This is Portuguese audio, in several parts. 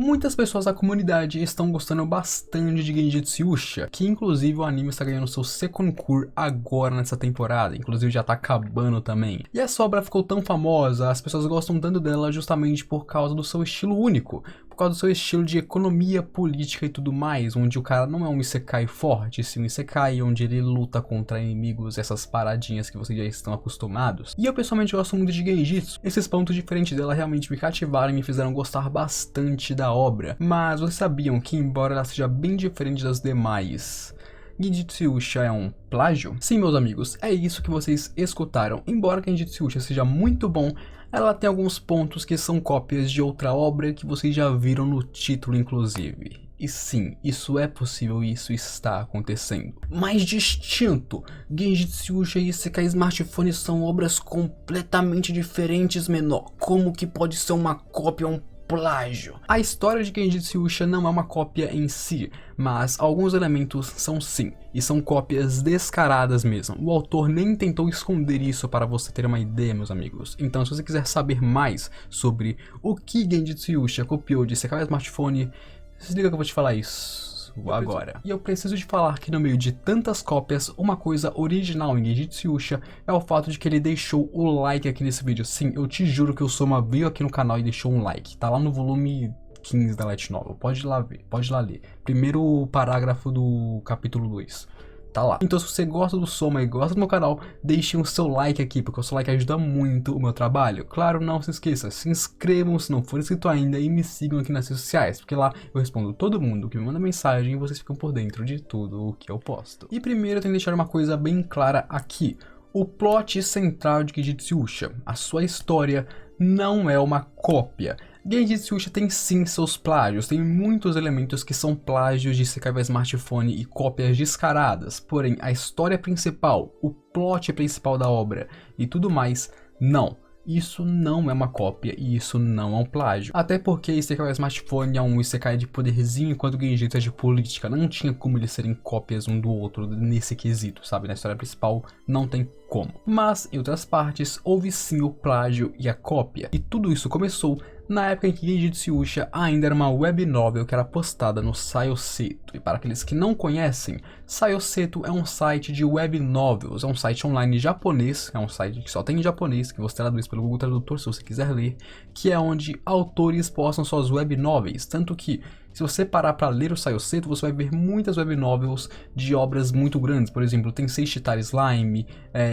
Muitas pessoas da comunidade estão gostando bastante de Genjitsu Yusha, que inclusive o anime está ganhando seu second cour agora nessa temporada, inclusive já tá acabando também. E essa obra ficou tão famosa, as pessoas gostam tanto dela justamente por causa do seu estilo único, por causa do seu estilo de economia, política e tudo mais, onde o cara não é um isekai forte, sim um isekai onde ele luta contra inimigos, essas paradinhas que vocês já estão acostumados. E eu pessoalmente gosto muito de Genjitsu, esses pontos diferentes dela realmente me cativaram e me fizeram gostar bastante da obra, mas vocês sabiam que embora ela seja bem diferente das demais, Genjitsu Yusha é um plágio? Sim, meus amigos, é isso que vocês escutaram. Embora Genjitsu Yusha seja muito bom, ela tem alguns pontos que são cópias de outra obra que vocês já viram no título inclusive. E sim, isso é possível e isso está acontecendo. Mais distinto, Genjitsu Yusha e Isekai Smartphone são obras completamente diferentes, menor. Como que pode ser uma cópia ou um plágio? A história de Genjitsu Yusha não é uma cópia em si, mas alguns elementos são sim, e são cópias descaradas mesmo. O autor nem tentou esconder isso para você ter uma ideia, meus amigos. Então se você quiser saber mais sobre o que Genjitsu Yusha copiou de Isekai Smartphone, se liga que eu vou te falar isso agora. E eu preciso de falar que no meio de tantas cópias, uma coisa original em Genjitsu Yusha é o fato de que ele deixou o like aqui nesse vídeo. Sim, eu te juro que o Soma veio aqui no canal e deixou um like. Tá lá no volume 15 da Light Novel, pode ir lá ver, pode ir lá ler. Primeiro parágrafo do capítulo 2. Tá lá. Então se você gosta do Soma e gosta do meu canal, deixe o seu like aqui, porque o seu like ajuda muito o meu trabalho. Claro, não se esqueça, se inscrevam se não for inscrito ainda e me sigam aqui nas redes sociais, porque lá eu respondo todo mundo que me manda mensagem e vocês ficam por dentro de tudo o que eu posto. E primeiro eu tenho que deixar uma coisa bem clara aqui. O plot central de Genjitsu Yusha, a sua história, não é uma cópia. Genjitsu Yusha tem sim seus plágios, tem muitos elementos que são plágios de Isekai Smartphone e cópias descaradas, porém a história principal, o plot principal da obra e tudo mais, não. Isso não é uma cópia e isso não é um plágio. Até porque Isekai Smartphone é um Isekai de poderzinho, enquanto Genjitsu é de política. Não tinha como eles serem cópias um do outro nesse quesito, sabe? Na história principal não tem como. Mas, em outras partes, houve sim o plágio e a cópia. E tudo isso começou na época em que Genjitsu Yusha ainda era uma web novel que era postada no Sayoseto. E para aqueles que não conhecem, Sayoseto é um site de web novels, é um site online japonês, é um site que só tem em japonês, que você traduz pelo Google Tradutor se você quiser ler, que é onde autores postam suas web novels, tanto que se você parar para ler o Sayoseto, você vai ver muitas web novels de obras muito grandes. Por exemplo, tem Seishi Slime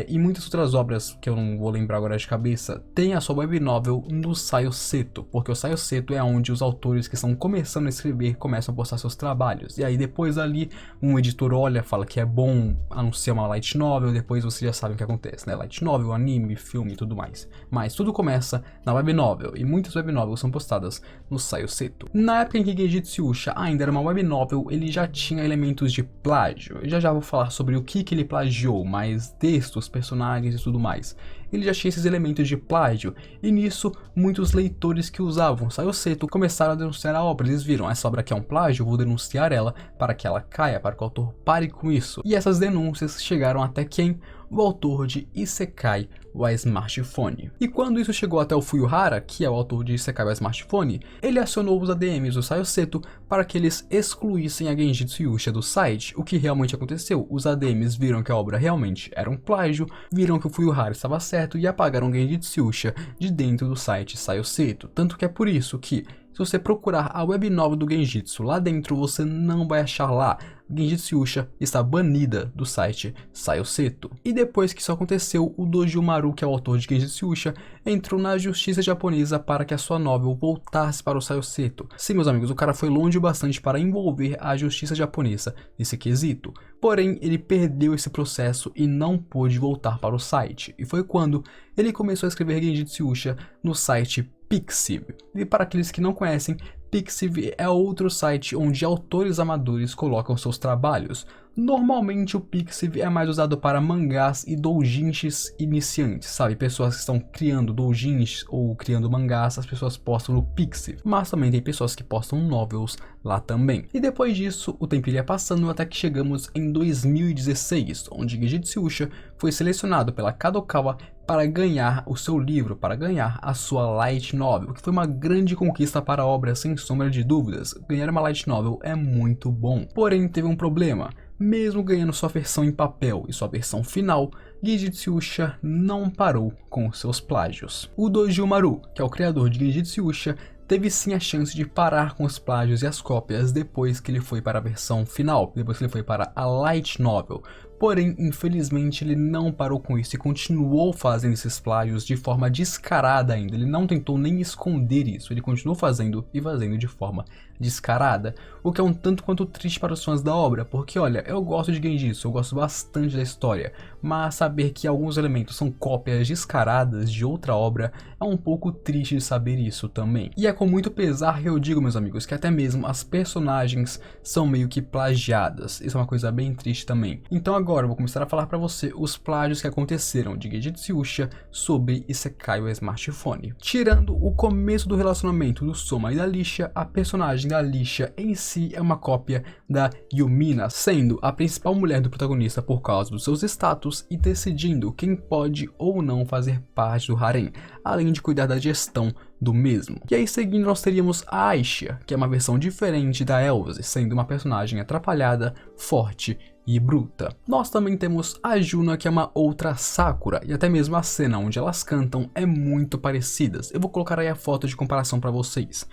e muitas outras obras que eu não vou lembrar agora de cabeça. Tem a sua web novel no Sayoseto, porque o Sayoseto é onde os autores que estão começando a escrever começam a postar seus trabalhos. E aí depois ali um editor olha, fala que é bom anunciar uma light novel, depois você já sabe o que acontece, né? Light novel, anime, filme e tudo mais. Mas tudo começa na web novel e muitas web novels são postadas no Sayoseto. Na época em que Genjitsu Yusha ainda era uma web novel, ele já tinha elementos de plágio. Eu já vou falar sobre o que ele plagiou, mas textos, personagens e tudo mais. Ele já tinha esses elementos de plágio, e nisso muitos leitores que usavam Sayoseto começaram a denunciar a obra. Eles viram, essa obra aqui é um plágio, eu vou denunciar ela para que ela caia, para que o autor pare com isso. E essas denúncias chegaram até quem? O autor de Isekai wa Smartphone. E quando isso chegou até o Fuyuhara, que é o autor de Isekai wa Smartphone, ele acionou os ADMs do Sayoseto para que eles excluíssem a Genjitsu Yusha do site, o que realmente aconteceu. Os ADMs viram que a obra realmente era um plágio, viram que o Fuyuhara estava certo e apagaram Genjitsu Yusha de dentro do site Sayoseto. Tanto que é por isso que, se você procurar a web novel do Genjitsu lá dentro, você não vai achar lá. Genjitsu Yusha está banida do site Sayoseto. E depois que isso aconteceu, o Doji Umaru, que é o autor de Genjitsu Yusha, entrou na justiça japonesa para que a sua novel voltasse para o Sayoseto. Sim, meus amigos, o cara foi longe bastante para envolver a justiça japonesa nesse quesito. Porém, ele perdeu esse processo e não pôde voltar para o site. E foi quando ele começou a escrever Genjitsu Yusha no site Pixiv. E para aqueles que não conhecem, Pixiv é outro site onde autores amadores colocam seus trabalhos. Normalmente o Pixiv é mais usado para mangás e doujinshis iniciantes, sabe? Pessoas que estão criando doujins ou criando mangás, as pessoas postam no Pixiv. Mas também tem pessoas que postam novels lá também. E depois disso, o tempo iria passando até que chegamos em 2016, onde Genjitsu Usha foi selecionado pela Kadokawa para ganhar o seu livro, para ganhar a sua light novel, que foi uma grande conquista para a obra, sem sombra de dúvidas. Ganhar uma light novel é muito bom. Porém, teve um problema. Mesmo ganhando sua versão em papel e sua versão final, Genjitsu Usha não parou com seus plágios. O Doji Umaru, que é o criador de Genjitsu Usha, teve sim a chance de parar com os plágios e as cópias depois que ele foi para a versão final, depois que ele foi para a light novel. Porém, infelizmente, ele não parou com isso e continuou fazendo esses plágios de forma descarada ainda. Ele não tentou nem esconder isso, ele continuou fazendo e fazendo de forma descarada, o que é um tanto quanto triste para os fãs da obra, porque olha, eu gosto de Genjitsu, eu gosto bastante da história, mas saber que alguns elementos são cópias descaradas de outra obra é um pouco triste de saber isso também. E é com muito pesar que eu digo, meus amigos, que até mesmo as personagens são meio que plagiadas. Isso é uma coisa bem triste também. Então agora eu vou começar a falar para você os plágios que aconteceram de Genjitsu Usha sobre Isekai o Smartphone. Tirando o começo do relacionamento do Soma e da Lixa, a personagem da Lixa em si é uma cópia da Yumina, sendo a principal mulher do protagonista por causa dos seus status e decidindo quem pode ou não fazer parte do harem, além de cuidar da gestão do mesmo. E aí seguindo nós teríamos a Aisha, que é uma versão diferente da Elze, sendo uma personagem atrapalhada, forte e bruta. Nós também temos a Juna, que é uma outra Sakura, e até mesmo a cena onde elas cantam é muito parecidas. Eu vou colocar aí a foto de comparação para vocês.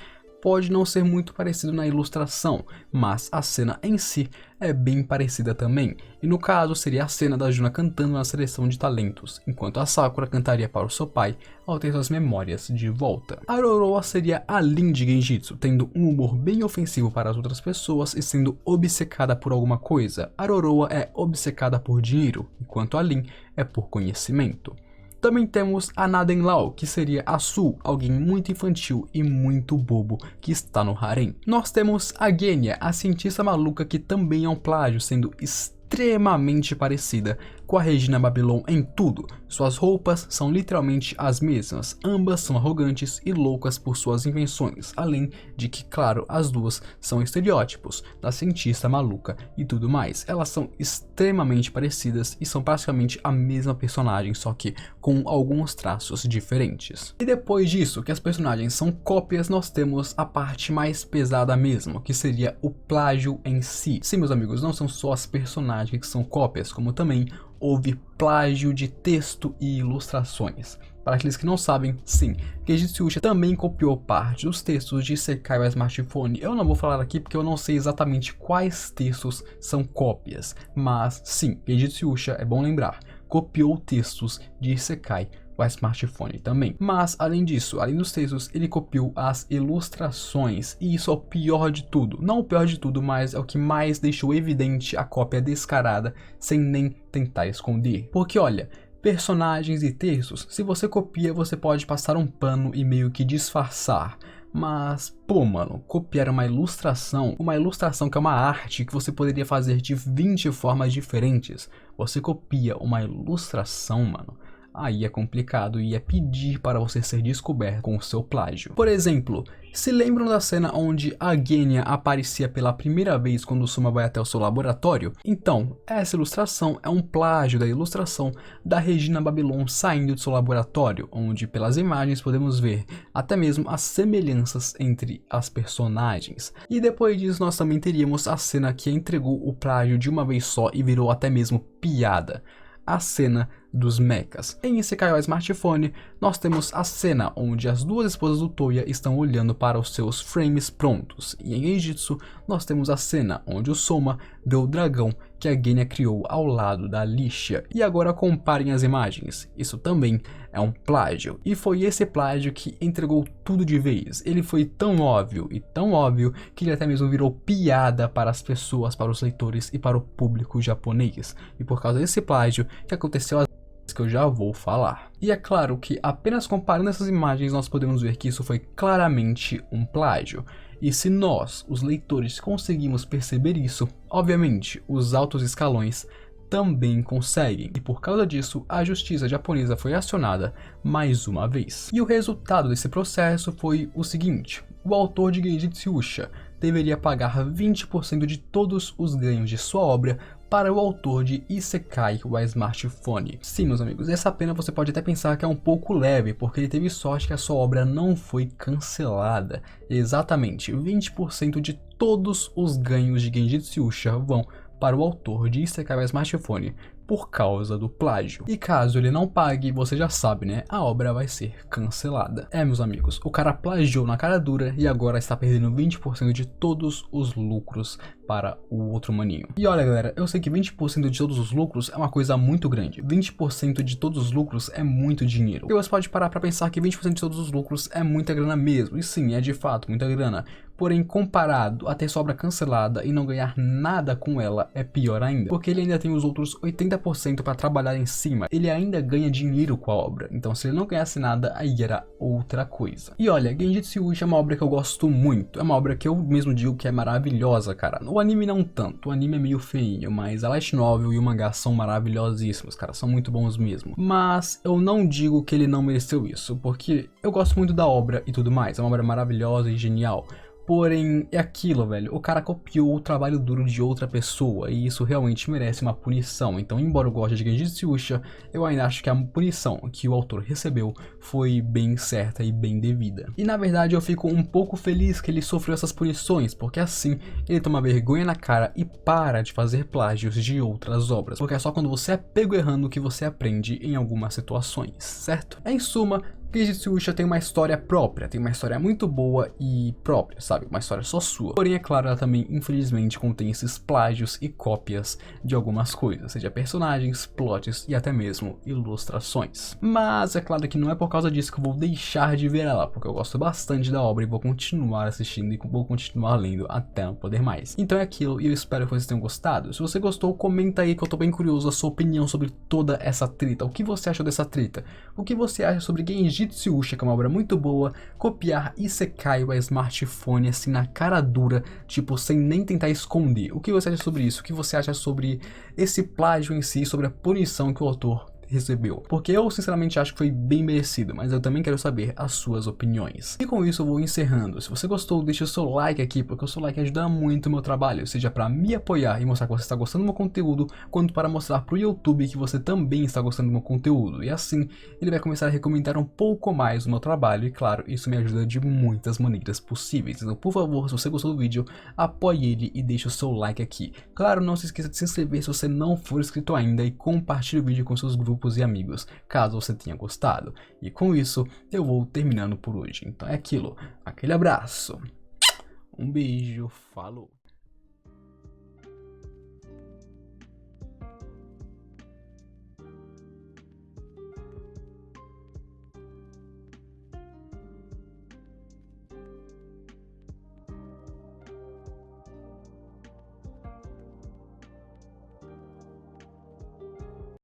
Pode não ser muito parecido na ilustração, mas a cena em si é bem parecida também. E no caso seria a cena da Juna cantando na seleção de talentos, enquanto a Sakura cantaria para o seu pai ao ter suas memórias de volta. A Aroroa seria a Lin de Genjitsu, tendo um humor bem ofensivo para as outras pessoas e sendo obcecada por alguma coisa. A Aroroa é obcecada por dinheiro, enquanto a Lin é por conhecimento. Também temos a Naden Lao, que seria a Su, alguém muito infantil e muito bobo que está no harem. Nós temos a Genya, a cientista maluca que também é um plágio, sendo extremamente parecida com a Regina Babylon em tudo. Suas roupas são literalmente as mesmas, ambas são arrogantes e loucas por suas invenções, além de que, claro, as duas são estereótipos da cientista maluca e tudo mais. Elas são extremamente parecidas e são praticamente a mesma personagem, só que com alguns traços diferentes. E depois disso, que as personagens são cópias, nós temos a parte mais pesada mesmo, que seria o plágio em si. Sim, meus amigos, não são só as personagens que são cópias, como também houve plágio de texto e ilustrações. Para aqueles que não sabem, sim, Genjitsu Usha também copiou parte dos textos de Isekai o Smartphone. Eu não vou falar aqui porque eu não sei exatamente quais textos são cópias, mas sim, Genjitsu Usha, é bom lembrar, copiou textos de Isekai o Smartphone também. Mas além disso, além dos textos, ele copiou as ilustrações, e isso é o pior de tudo. Não o pior de tudo, mas é o que mais deixou evidente a cópia descarada, sem nem tentar esconder. Porque olha, personagens e textos, se você copia, você pode passar um pano e meio que disfarçar. Mas, pô, mano, copiar uma ilustração que é uma arte que você poderia fazer de 20 formas diferentes. Você copia uma ilustração, mano. Aí é complicado e é pedir para você ser descoberto com o seu plágio. Por exemplo, se lembram da cena onde a Genya aparecia pela primeira vez quando o Soma vai até o seu laboratório? Então, essa ilustração é um plágio da ilustração da Regina Babylon saindo do seu laboratório, onde pelas imagens podemos ver até mesmo as semelhanças entre as personagens. E depois disso nós também teríamos a cena que entregou o plágio de uma vez só e virou até mesmo piada. A cena dos mechas. Em Isekai o Smartphone, nós temos a cena onde as duas esposas do Toya estão olhando para os seus frames prontos. E em Genjitsu, nós temos a cena onde o Soma vê o dragão que a Genya criou ao lado da Lixa. E agora comparem as imagens. Isso também é um plágio. E foi esse plágio que entregou tudo de vez. Ele foi tão óbvio e tão óbvio que ele até mesmo virou piada para as pessoas, para os leitores e para o público japonês. E por causa desse plágio que aconteceu que eu já vou falar. E é claro que apenas comparando essas imagens nós podemos ver que isso foi claramente um plágio. E se nós, os leitores, conseguimos perceber isso, obviamente, os altos escalões também conseguem, e por causa disso a justiça japonesa foi acionada mais uma vez. E o resultado desse processo foi o seguinte: o autor de Genjitsu Yusha deveria pagar 20% de todos os ganhos de sua obra para o autor de Isekai wa Smartphone. Sim, meus amigos, essa pena você pode até pensar que é um pouco leve, porque ele teve sorte que a sua obra não foi cancelada. Exatamente, 20% de todos os ganhos de Genjitsu Yusha vão para o autor de Isekai wa Smartphone por causa do plágio. E caso ele não pague, você já sabe, né? A obra vai ser cancelada. Meus amigos, o cara plagiou na cara dura e agora está perdendo 20% de todos os lucros para o outro maninho. E olha, galera, eu sei que 20% de todos os lucros é uma coisa muito grande. 20% de todos os lucros é muito dinheiro. E você pode parar para pensar que 20% de todos os lucros é muita grana mesmo. E sim, é de fato muita grana. Porém, comparado a ter sua obra cancelada e não ganhar nada com ela, é pior ainda. Porque ele ainda tem os outros 80% para trabalhar em cima. Ele ainda ganha dinheiro com a obra. Então, se ele não ganhasse nada, aí era outra coisa. E olha, Genjitsu Yusha é uma obra que eu gosto muito. É uma obra que eu mesmo digo que é maravilhosa, cara. O anime não tanto. O anime é meio feinho, mas a light novel e o mangá são maravilhosíssimos, cara. São muito bons mesmo. Mas eu não digo que ele não mereceu isso, porque eu gosto muito da obra e tudo mais. É uma obra maravilhosa e genial. Porém, é aquilo, velho, o cara copiou o trabalho duro de outra pessoa e isso realmente merece uma punição. Então, embora eu goste de Genjitsu Yusha, eu ainda acho que a punição que o autor recebeu foi bem certa e bem devida. E na verdade eu fico um pouco feliz que ele sofreu essas punições, porque assim ele toma vergonha na cara e para de fazer plágios de outras obras. Porque é só quando você é pego errando que você aprende em algumas situações, certo? Em suma, Genjitsu Yusha tem uma história própria, tem uma história muito boa e própria, sabe? Uma história só sua. Porém, é claro, ela também, infelizmente, contém esses plágios e cópias de algumas coisas, seja personagens, plots e até mesmo ilustrações. Mas é claro que não é por causa disso que eu vou deixar de ver ela, porque eu gosto bastante da obra e vou continuar assistindo e vou continuar lendo até não poder mais. Então é aquilo e eu espero que vocês tenham gostado. Se você gostou, comenta aí que eu tô bem curioso a sua opinião sobre toda essa treta. O que você achou dessa treta? O que você acha sobre Genjitsu Yusha, que é uma obra muito boa, copiar Isekai wa Smartphone assim na cara dura, tipo, sem nem tentar esconder? O que você acha sobre isso? O que você acha sobre esse plágio em si, sobre a punição que o autor recebeu? Porque eu sinceramente acho que foi bem merecido, mas eu também quero saber as suas opiniões. E com isso eu vou encerrando. Se você gostou, deixa o seu like aqui, porque o seu like ajuda muito o meu trabalho, seja para me apoiar e mostrar que você está gostando do meu conteúdo, quanto para mostrar para o YouTube que você também está gostando do meu conteúdo. E assim, ele vai começar a recomendar um pouco mais o meu trabalho e claro, isso me ajuda de muitas maneiras possíveis. Então, por favor, se você gostou do vídeo, apoie ele e deixe o seu like aqui. Claro, não se esqueça de se inscrever se você não for inscrito ainda e compartilhe o vídeo com seus grupos e amigos, caso você tenha gostado. E com isso, eu vou terminando por hoje. Então é aquilo, aquele abraço, um beijo, falou!